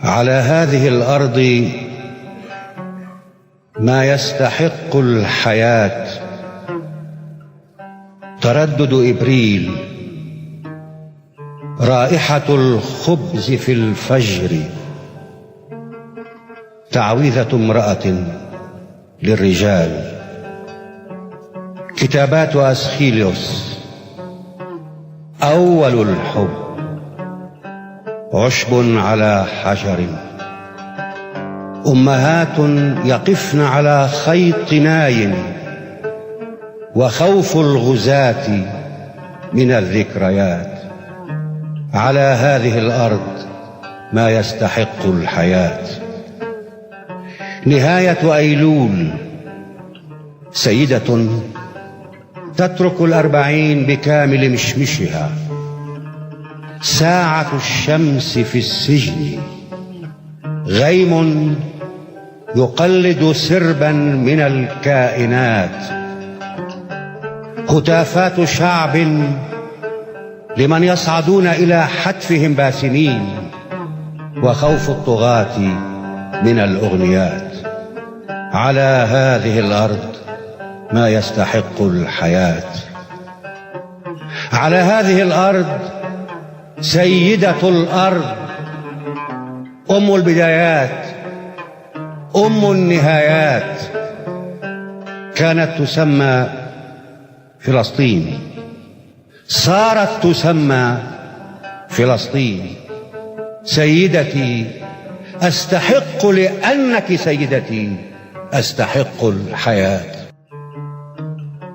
على هذه الأرض ما يستحق الحياة، تردد إبريل، رائحة الخبز في الفجر، تعويذة امرأة للرجال، كتابات أسخيليوس، أول الحب، عشب على حجر، أمهات يقفن على خيط ناي، وخوف الغزاة من الذكريات. على هذه الأرض ما يستحق الحياة. نهاية أيلول، سيدة تترك 40 بكامل مشمشها، ساعة الشمس في السجن، غيم يقلد سربا من الكائنات، هتافات شعب لمن يصعدون إلى حتفهم باسمين، وخوف الطغاة من الأغنيات. على هذه الأرض ما يستحق الحياة. على هذه الأرض سيدة الأرض، أم البدايات، أم النهايات، كانت تسمى فلسطين، صارت تسمى فلسطين. سيدتي، أستحق لأنك سيدتي، أستحق الحياة.